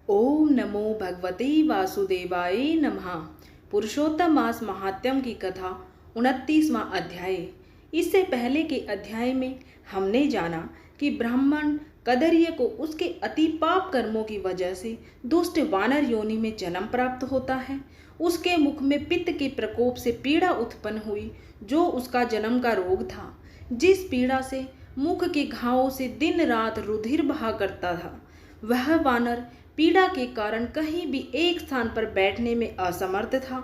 ओम नमो भगवते वासुदेवाय नमः। पुरुषोत्तम मास महात्म्यम की कथा 29वां अध्याय। इससे पहले के अध्याय में हमने जाना कि ब्राह्मण कदर्य को उसके अति पाप कर्मों की वजह से दुष्ट वानर योनि में जन्म प्राप्त होता है। उसके मुख में पित्त के प्रकोप से पीड़ा उत्पन्न हुई, जो उसका जन्म का रोग था। जिस पीड़ा से मुख के घावों से दिन रात रुधिर बहा करता था, वह वानर पीड़ा के कारण कहीं भी एक स्थान पर बैठने में असमर्थ था।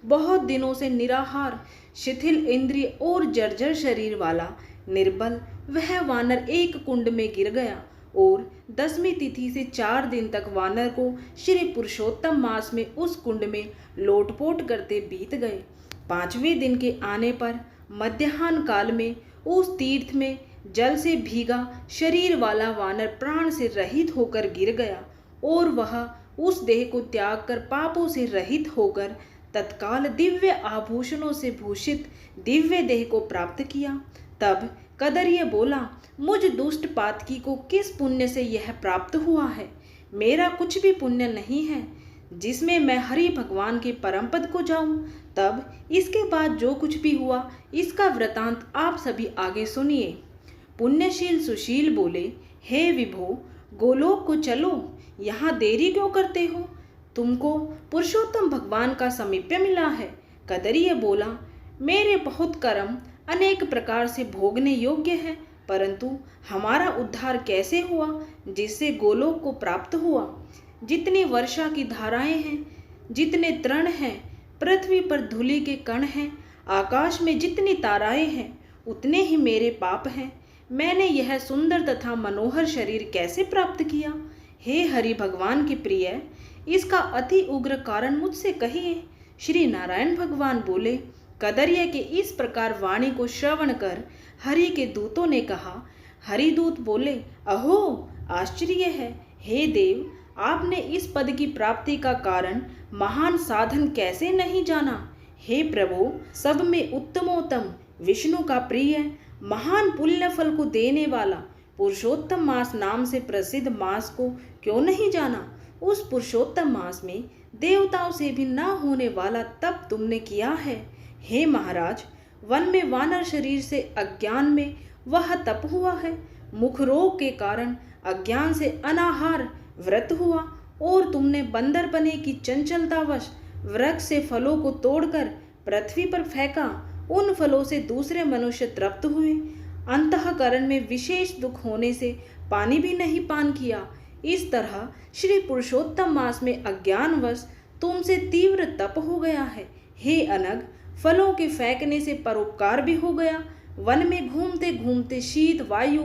बहुत दिनों से निराहार, शिथिल इंद्रिय और जर्जर शरीर वाला निर्बल वह वानर एक कुंड में गिर गया और 10वीं तिथि से 4 दिन तक वानर को श्री पुरुषोत्तम मास में उस कुंड में लोटपोट करते बीत गए। 5वें दिन के आने पर मध्याह्न काल में उस तीर्थ में जल से भीगा शरीर वाला वानर प्राण से रहित होकर गिर गया और वह उस देह को त्याग कर पापों से रहित होकर तत्काल दिव्य आभूषणों से भूषित दिव्य देह को प्राप्त किया। तब कदर्य बोला, मुझ दुष्ट पातकी को किस पुण्य से यह प्राप्त हुआ है? मेरा कुछ भी पुण्य नहीं है जिसमें मैं हरि भगवान के परम पद को जाऊं। तब इसके बाद जो कुछ भी हुआ, इसका वृतांत आप सभी आगे सुनिए। पुण्यशील सुशील बोले, हे विभो, गोलोक को चलो, यहाँ देरी क्यों करते हो? तुमको पुरुषोत्तम भगवान का समीप्य मिला है। कदर्य बोला, मेरे बहुत कर्म अनेक प्रकार से भोगने योग्य है, परंतु हमारा उद्धार कैसे हुआ जिससे गोलोक को प्राप्त हुआ? जितनी वर्षा की धाराएं हैं, जितने तृण हैं, पृथ्वी पर धूलि के कण हैं, आकाश में जितनी ताराएं हैं, उतने ही मेरे पाप हैं। मैंने यह सुंदर तथा मनोहर शरीर कैसे प्राप्त किया? हे हरि भगवान के प्रिय, इसका अति उग्र कारण मुझसे कहिए। श्री नारायण भगवान बोले, कदर्य के इस प्रकार वाणी को श्रवण कर हरि के दूतों ने कहा। हरिदूत बोले, अहो आश्चर्य है, हे देव, आपने इस पद की प्राप्ति का कारण महान साधन कैसे नहीं जाना? हे प्रभु, सब में उत्तमोत्तम विष्णु का प्रिय महान पुण्य फल को देने वाला पुरुषोत्तम मास नाम से प्रसिद्ध मास को क्यों नहीं जाना? उस पुरुषोत्तम मास में देवताओं से भी न होने वाला तप तुमने किया है। हे महाराज, वन में वानर शरीर से अज्ञान में वह तप हुआ है। मुख रोग के कारण अज्ञान से अनाहार व्रत हुआ और तुमने बंदरपने की चंचलतावश वृक्ष से फलों को तोड़कर पृथ्वी पर फेंका। उन फलों से दूसरे मनुष्य तृप्त हुए। अंतःकरण में विशेष दुख होने से पानी भी नहीं पान किया। इस तरह श्री पुरुषोत्तम मास में अज्ञानवश तुमसे तीव्र तप हो गया है। हे अनग, फलों के फेंकने से परोपकार भी हो गया। वन में घूमते घूमते शीत वायु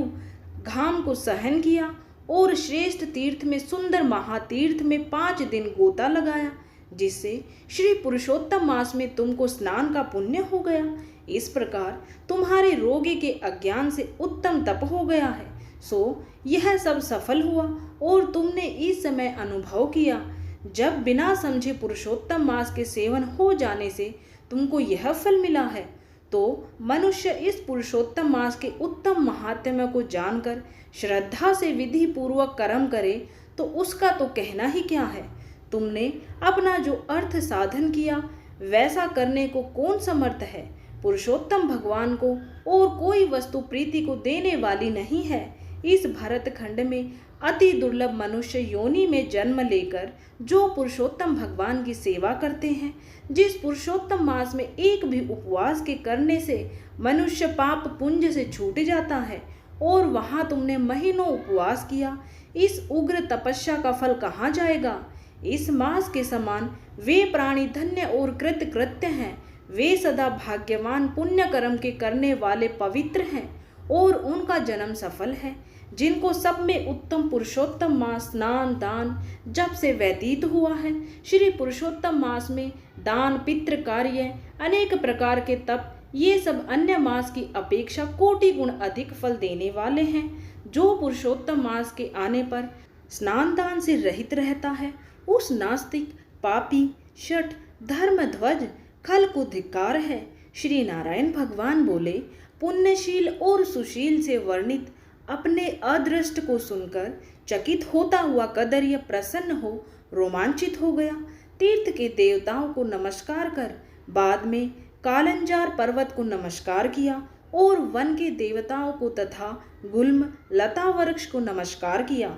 घाम को सहन किया और श्रेष्ठ तीर्थ में सुंदर महातीर्थ में 5 दिन गोता लगाया, जिससे श्री पुरुषोत्तम मास में तुमको स्नान का पुण्य हो गया। इस प्रकार तुम्हारे रोगी के अज्ञान से उत्तम तप हो गया है। सो यह सब सफल हुआ और तुमने इस समय अनुभव किया, जब बिना समझे पुरुषोत्तम मास के सेवन हो जाने से तुमको यह फल मिला है। तो मनुष्य इस पुरुषोत्तम मास के उत्तम महात्म्य को जानकर श्रद्धा से विधि पूर्वक कर्म करे तो उसका तो कहना ही क्या है। तुमने अपना जो अर्थ साधन किया, वैसा करने को कौन समर्थ है? पुरुषोत्तम भगवान को और कोई वस्तु प्रीति को देने वाली नहीं है। इस भरत खंड में अति दुर्लभ मनुष्य योनि में जन्म लेकर जो पुरुषोत्तम भगवान की सेवा करते हैं, जिस पुरुषोत्तम मास में एक भी उपवास के करने से मनुष्य पाप पुंज से छूट जाता है, और वहाँ तुमने महीनों उपवास किया, इस उग्र तपस्या का फल कहाँ जाएगा? इस मास के समान वे प्राणी धन्य और कृतकृत्य हैं। वे सदा भाग्यवान पुण्य कर्म के करने वाले पवित्र हैं और उनका जन्म सफल है, जिनको सब में उत्तम पुरुषोत्तम मास स्नान दान जब से व्यतीत हुआ है। श्री पुरुषोत्तम मास में दान, पितृ कार्य, अनेक प्रकार के तप, ये सब अन्य मास की अपेक्षा कोटि गुण अधिक फल देने वाले हैं। जो पुरुषोत्तम मास के आने पर स्नान दान से रहित रहता है, उस नास्तिक, पापी, शठ, धर्मध्वज, खल को धिक्कार है। श्री नारायण भगवान बोले, पुण्यशील और सुशील से वर्णित अपने अदृष्ट को सुनकर चकित होता हुआ कदर्य प्रसन्न हो रोमांचित हो गया। तीर्थ के देवताओं को नमस्कार कर बाद में कालंजार पर्वत को नमस्कार किया और वन के देवताओं को तथा गुल्म लता वृक्ष को नमस्कार किया।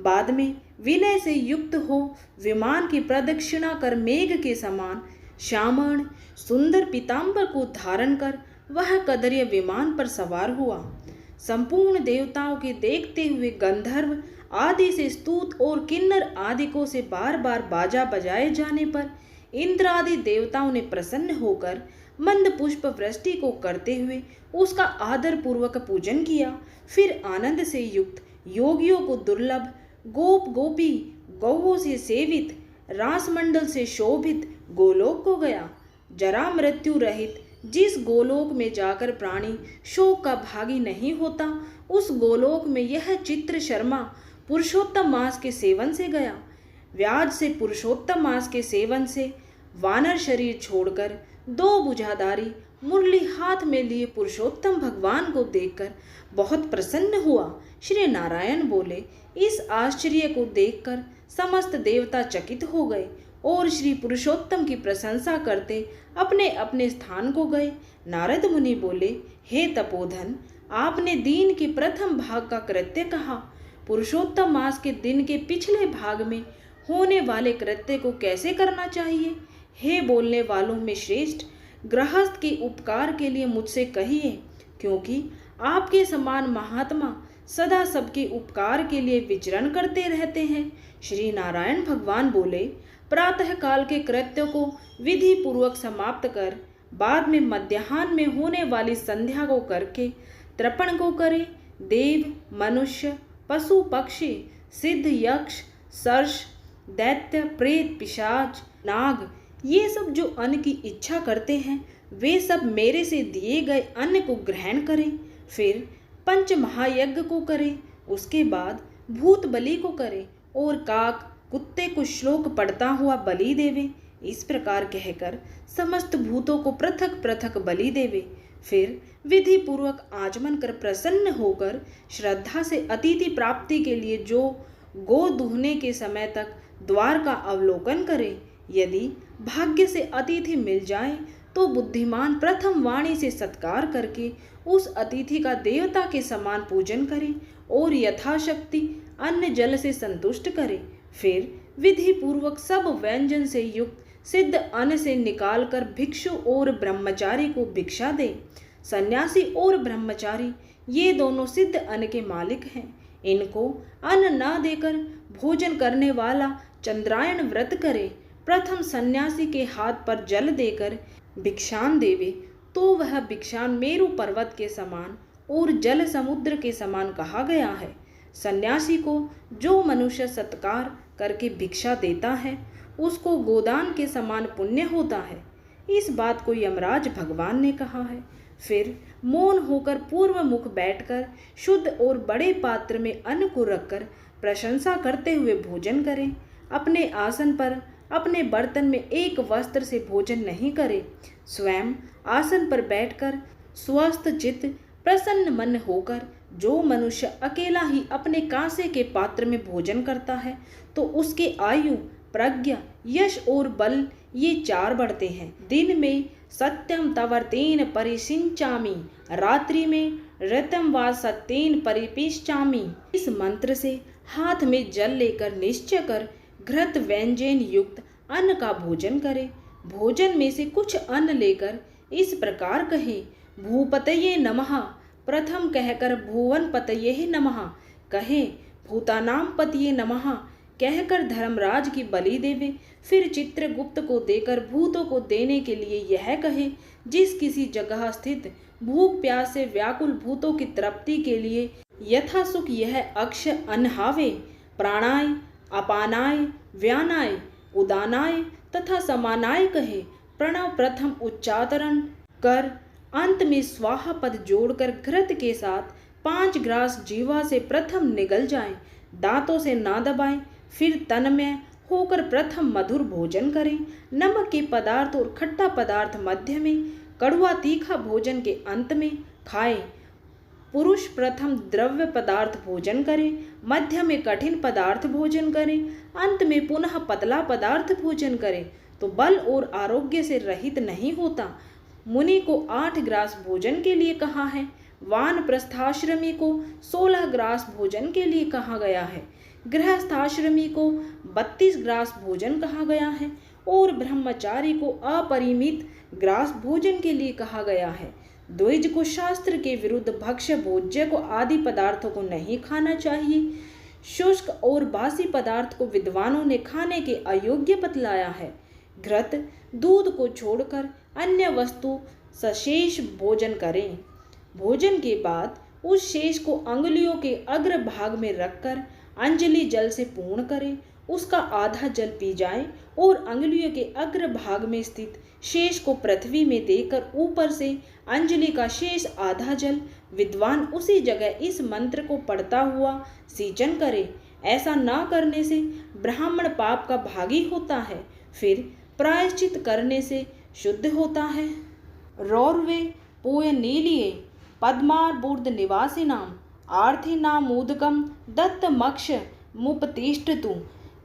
बाद में विनय से युक्त हो विमान की प्रदक्षिणा कर मेघ के समान श्यामण सुंदर पीतांबर को धारण कर वह कदर्य विमान पर सवार हुआ। संपूर्ण देवताओं के देखते हुए गंधर्व आदि से स्तुत और किन्नर आदिकों से बार बार बाजा बजाए जाने पर इंद्र आदि देवताओं ने प्रसन्न होकर मंद पुष्प वृष्टि को करते हुए उसका आदर पूर्वक पूजन किया। फिर आनंद से युक्त योगियों को दुर्लभ गोप गोपी गौओं से सेवित रासमंडल से शोभित गोलोक को गया। जरा मृत्यु रहित जिस गोलोक में जाकर प्राणी शोक का भागी नहीं होता, उस गोलोक में यह चित्र शर्मा पुरुषोत्तम मास के सेवन से गया। व्याज से पुरुषोत्तम मास के सेवन से वानर शरीर छोड़कर दो भुजाधारी मुरली हाथ में लिए पुरुषोत्तम भगवान को देखकर बहुत प्रसन्न हुआ। श्री नारायण बोले, इस आश्चर्य को देखकर समस्त देवता चकित हो गए और श्री पुरुषोत्तम की प्रशंसा करते अपने अपने स्थान को गए। नारद मुनि बोले, हे तपोधन, आपने दिन के प्रथम भाग का कृत्य कहा, पुरुषोत्तम मास के दिन के पिछले भाग में होने वाले कृत्य को कैसे करना चाहिए? हे बोलने वालों में श्रेष्ठ, गृहस्थ के उपकार के लिए मुझसे कहिए, क्योंकि आपके समान महात्मा सदा सबके उपकार के लिए विचरण करते रहते हैं। श्री नारायण भगवान बोले, प्रातः काल के कृत्यों को विधि पूर्वक समाप्त कर बाद में मध्याह्न में होने वाली संध्या को करके तर्पण को करे। देव मनुष्य पशु पक्षी सिद्ध यक्ष सर्ष दैत्य प्रेत पिशाच नाग ये सब जो अन्न की इच्छा करते हैं वे सब मेरे से दिए गए अन्न को ग्रहण करें। फिर पंच महायज्ञ को करें, उसके बाद भूत बलि को करें और काक कुत्ते को श्लोक पढ़ता हुआ बलि देवे। इस प्रकार कहकर समस्त भूतों को पृथक पृथक बलि देवे। फिर विधि पूर्वक आचमन कर प्रसन्न होकर श्रद्धा से अतिथि प्राप्ति के लिए जो गो दूहने के समय तक द्वार का अवलोकन करे। यदि भाग्य से अतिथि मिल जाए तो बुद्धिमान प्रथम वाणी से सत्कार करके उस अतिथि का देवता के समान पूजन करे और यथाशक्ति अन्न जल से संतुष्ट करे। फिर विधि पूर्वक सब व्यंजन से युक्त सिद्ध अन्न से निकालकर भिक्षु और ब्रह्मचारी को भिक्षा दे। सन्यासी और ब्रह्मचारी ये दोनों सिद्ध अन्न के मालिक हैं। इनको अन्न न देकर भोजन करने वाला चंद्रायण व्रत करे। प्रथम सन्यासी के हाथ पर जल देकर भिक्षान देवे तो वह भिक्षान मेरु पर्वत के समान और जल समुद्र के समान कहा गया है। सन्यासी को जो मनुष्य सत्कार करके भिक्षा देता है उसको गोदान के समान पुण्य होता है। इस बात को यमराज भगवान ने कहा है। फिर मौन होकर पूर्व मुख बैठकर शुद्ध और बड़े पात्र में अन्न को रखकर प्रशंसा करते हुए भोजन करें। अपने आसन पर अपने बर्तन में एक वस्त्र से भोजन नहीं करे। स्वयं आसन पर बैठकर स्वस्थ चित्त प्रसन्न मन होकर जो मनुष्य अकेला ही अपने कांसे के पात्र में भोजन करता है तो उसके आयु प्रज्ञा यश और बल ये चार बढ़ते हैं। दिन में सत्यम तवर्तेन परिसिंचामि, रात्रि में ऋतम व सत्येन परिपिश्चामि। इस मंत्र से हाथ में जल लेकर निश्चय कर घृत व्यंजन युक्त अन्न का भोजन करे। भोजन में से कुछ अन्न लेकर इस प्रकार कहे, भूपतये नमः। प्रथम कहकर भुवन पतये नमः कहे, भूतानाम पतये नमः कहकर धर्मराज की बलि देवे। फिर चित्रगुप्त को देकर भूतों को देने के लिए यह कहे, जिस किसी जगह स्थित भूख प्यास से व्याकुल भूतों की तृप्ति के लिए यथा सुख यह अक्ष अनहावे। प्राणाय अपानाय व्यानाय उदानाय तथा समानाय कहे। प्रणव प्रथम उच्चारण कर अंत में स्वाहा पद जोड़कर घृत के साथ 5 ग्रास जीवा से प्रथम निगल जाएं। दांतों से ना दबाएं। फिर तन्मय होकर प्रथम मधुर भोजन करें। नमक के पदार्थ और खट्टा पदार्थ मध्य में, कड़वा तीखा भोजन के अंत में खाएं। पुरुष प्रथम द्रव्य पदार्थ भोजन करे, मध्य में कठिन पदार्थ भोजन करें, अंत में पुनः पतला पदार्थ भोजन करें तो बल और आरोग्य से रहित नहीं होता। मुनि को 8 ग्रास भोजन के लिए कहा है, वानप्रस्थाश्रमी को 16 ग्रास भोजन के लिए कहा गया है, गृहस्थाश्रमी को 32 ग्रास भोजन कहा गया है और ब्रह्मचारी को अपरिमित ग्रास भोजन के लिए कहा गया है। द्विज को शास्त्र के विरुद्ध भक्ष्य भोज्य को आदि पदार्थों को नहीं खाना चाहिए। शुष्क और बासी पदार्थ को विद्वानों ने खाने के अयोग्य बतलाया है। घृत दूध को छोड़कर अन्य वस्तु सशेष भोजन करें। भोजन के बाद उस शेष को अंगुलियों के अग्र भाग में रखकर अंजलि जल से पूर्ण करें, उसका आधा जल पी जाए और अंगुलियों के अग्र भाग में स्थित शेष को पृथ्वी में देकर ऊपर से अंजलि का शेष आधा जल विद्वान उसी जगह इस मंत्र को पढ़ता हुआ सींचन करे। ऐसा न करने से ब्राह्मण पाप का भागी होता है, फिर प्रायश्चित करने से शुद्ध होता है। रौर्वे पोय नीलिये पद्मार्बुद निवासिनाम आर्थिनामूदकम दत्तमक्ष मुपतिष्ठतु,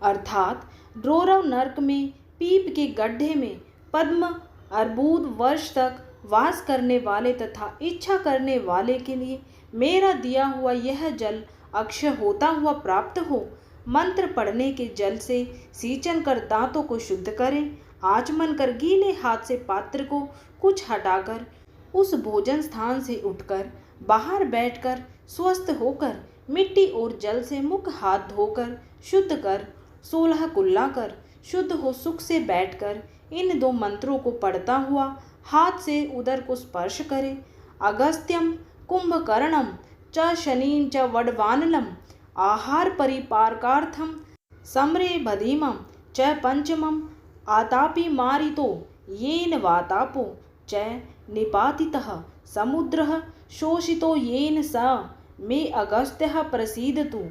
अर्थात ड्रोरव नर्क में पीप के गड्ढे में पद्म अर्बुद वर्ष तक वास करने वाले तथा इच्छा करने वाले के लिए मेरा दिया हुआ यह जल अक्षय होता हुआ प्राप्त हो। मंत्र पढ़ने के जल से सींचन कर दांतों को शुद्ध करें। आचमन कर गीले हाथ से पात्र को कुछ हटाकर उस भोजन स्थान से उठकर बाहर बैठकर स्वस्थ होकर मिट्टी और जल से मुख हाथ धोकर शुद्ध कर 16 कुल्ला कर शुद्ध हो सुख से बैठकर इन 2 मंत्रों को पढ़ता हुआ हाथ से उदर को स्पर्श करे। अगस्त्यम कुंभकर्णम च शनीन च वडवानलम आहार परिपारकार्थम समरे भदीमम च पंचमम आतापि मारितो येन वातापो च निपातितः समुद्रः शोषितो येन स मे अगस्त्यः प्रसीदतु।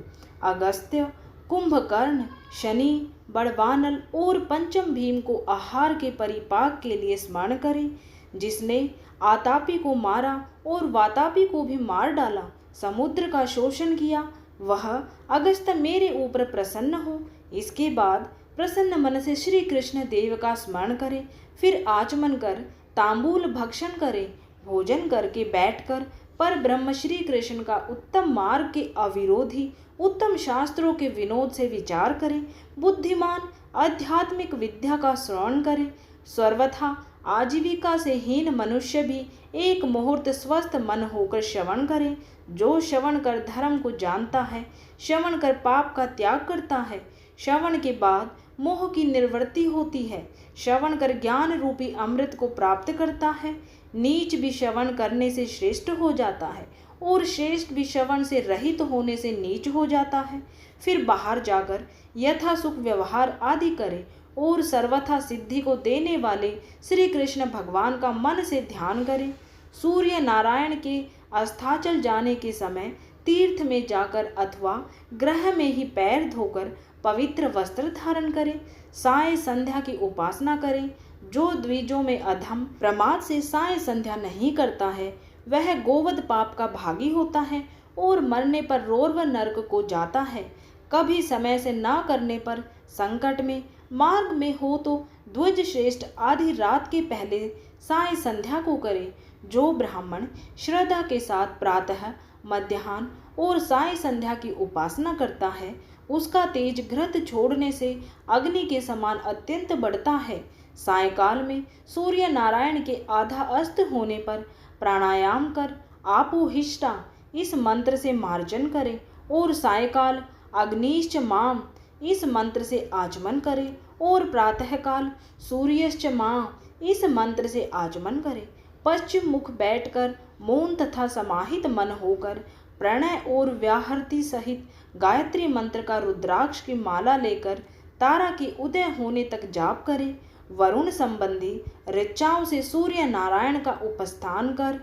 अगस्त्य, कुंभकर्ण, शनि, बड़वानल और पंचम भीम को आहार के परिपाक के लिए स्मरण करें। जिसने आतापी को मारा और वातापी को भी मार डाला, समुद्र का शोषण किया, वह अगस्त्य मेरे ऊपर प्रसन्न हो। इसके बाद प्रसन्न मन से श्री कृष्ण देव का स्मरण करें, फिर आचमन कर तांबूल भक्षण करें। भोजन करके बैठकर पर ब्रह्म श्री कृष्ण का उत्तम मार्ग के अविरोधी उत्तम शास्त्रों के विनोद से विचार करें। बुद्धिमान आध्यात्मिक विद्या का श्रवण करें। सर्वथा आजीविका से हीन मनुष्य भी एक मुहूर्त स्वस्थ मन होकर श्रवण करें। जो श्रवण कर धर्म को जानता है, श्रवण कर पाप का त्याग करता है, श्रवण के बाद मोह की निवृत्ति होती है, श्रवण कर ज्ञान रूपी अमृत को प्राप्त करता है। नीच भी श्रवण करने से श्रेष्ठ हो जाता है और श्रेष्ठ भी श्रवण से रहित होने से नीच हो जाता है। फिर बाहर जाकर यथा सुख व्यवहार आदि करे और सर्वथा सिद्धि को देने वाले श्री कृष्ण भगवान का मन से ध्यान करें। सूर्य नारायण के अस्ताचल जाने के समय तीर्थ में जाकर अथवा ग्रह में ही पैर धोकर पवित्र वस्त्र धारण करें। साय संध्या की उपासना करें। जो द्विजों में अधम प्रमाद से साय संध्या नहीं करता है, वह गोवध पाप का भागी होता है और मरने पर रोर्व नरक को जाता है। कभी समय से ना करने पर संकट में मार्ग में हो तो द्विज श्रेष्ठ आधी रात के पहले साय संध्या को करे। जो ब्राह्मण श्रद्धा के साथ प्रातः, मध्याह्न और साय संध्या की उपासना करता है, उसका तेज घृत छोड़ने से अग्नि के समान अत्यंत बढ़ता है। सायकाल में सूर्य नारायण के आधा अस्त होने पर प्राणायाम कर आपोहिष्टा इस मंत्र से मार्जन करें और सायकाल अग्निश्च माम इस मंत्र से आचमन करें और प्रातःकाल सूर्यश्च मां इस मंत्र से आचमन करें। पश्चिम मुख बैठकर मौन तथा समाहित मन होकर प्रणय और व्याहृति सहित गायत्री मंत्र का रुद्राक्ष की माला लेकर तारा के उदय होने तक जाप करें। वरुण संबंधी ऋचाओं से सूर्य नारायण का उपस्थान कर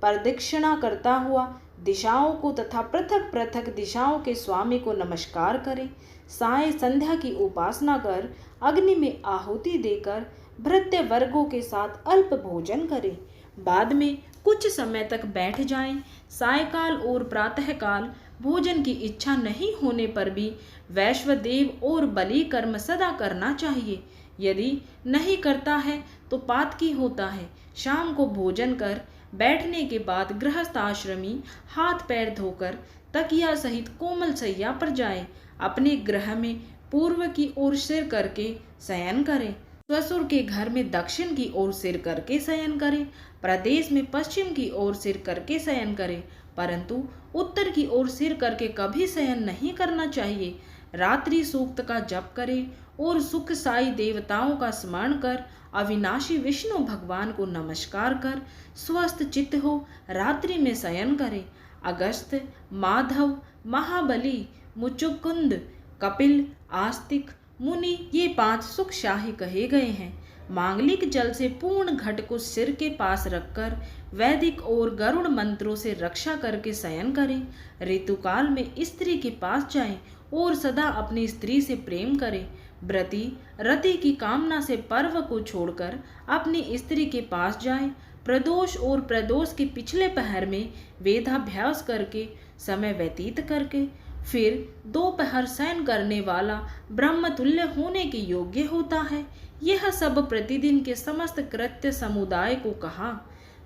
प्रदक्षिणा करता हुआ दिशाओं को तथा पृथक पृथक दिशाओं के स्वामी को नमस्कार करें। साय संध्या की उपासना कर अग्नि में आहुति देकर भृत्य वर्गों के साथ अल्प भोजन करें। बाद में कुछ समय तक बैठ जाएं। सायकाल और प्रातःकाल भोजन की इच्छा नहीं होने पर भी वैश्वदेव और बलि कर्म सदा करना चाहिए। यदि नहीं करता है तो पातकी होता है। शाम को भोजन कर बैठने के बाद गृहस्थ आश्रमी हाथ पैर धोकर तकिया सहित कोमल सैया पर जाए। अपने गृह में पूर्व की ओर सिर करके शयन करे। ससुर के घर में दक्षिण की ओर सिर करके शयन करे। प्रदेश में पश्चिम की ओर सिर करके शयन करे, परंतु उत्तर की ओर सिर करके कभी शयन नहीं करना चाहिए। रात्रि सूक्त का जप करे और सुख साई देवताओं का स्मरण कर अविनाशी विष्णु भगवान को नमस्कार कर स्वस्थ चित्त हो रात्रि में शयन करे। अगस्त्य, माधव, महाबली, मुचुकुंद, कपिल, आस्तिक मुनि ये 5 सुखशाही कहे गए हैं। मांगलिक जल से पूर्ण घट को सिर के पास रखकर वैदिक और गरुड़ मंत्रों से रक्षा करके शयन करें। ऋतुकाल में स्त्री के पास जाएं और सदा अपनी स्त्री से प्रेम करें। व्रती रति की कामना से पर्व को छोड़कर अपनी स्त्री के पास जाएं। प्रदोष और प्रदोष के पिछले पहर में वेदाभ्यास करके समय व्यतीत करके फिर दोपहर शयन करने वाला ब्रह्मतुल्य होने के योग्य होता है। यह सब प्रतिदिन के समस्त कृत्य समुदाय को कहा।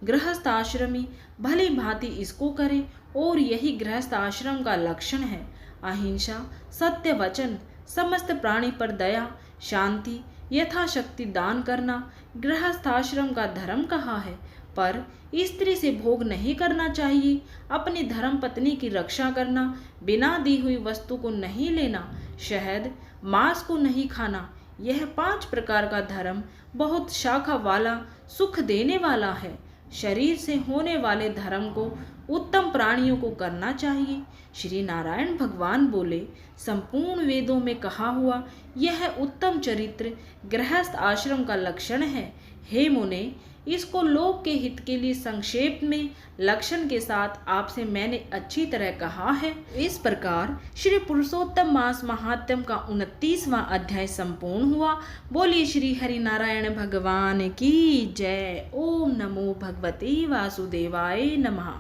गृहस्थ आश्रमी भली भांति इसको करे और यही गृहस्थ आश्रम का लक्षण है। अहिंसा, सत्य वचन, समस्त प्राणी पर दया, शांति, यथाशक्ति दान करना गृहस्थ आश्रम का धर्म कहा है। पर स्त्री से भोग नहीं करना चाहिए। अपनी धर्म पत्नी की रक्षा करना, बिना दी हुई वस्तु को नहीं लेना, शहद, मांस को नहीं खाना, यह 5 प्रकार का धर्म बहुत शाखा वाला, सुख देने वाला है। शरीर से होने वाले धर्म को उत्तम प्राणियों को करना चाहिए। श्री नारायण भगवान बोले, संपूर्ण वेदों में कहा हुआ यह उत्तम चरित्र गृहस्थ आश्रम का लक्षण है। हे मुने, इसको लोक के हित के लिए संक्षेप में लक्षण के साथ आपसे मैंने अच्छी तरह कहा है। इस प्रकार श्री पुरुषोत्तम मास महात्म्य का 29वां अध्याय संपूर्ण हुआ। बोलिए श्री हरि नारायण भगवान की जय। ओम नमो भगवते वासुदेवाय नमः।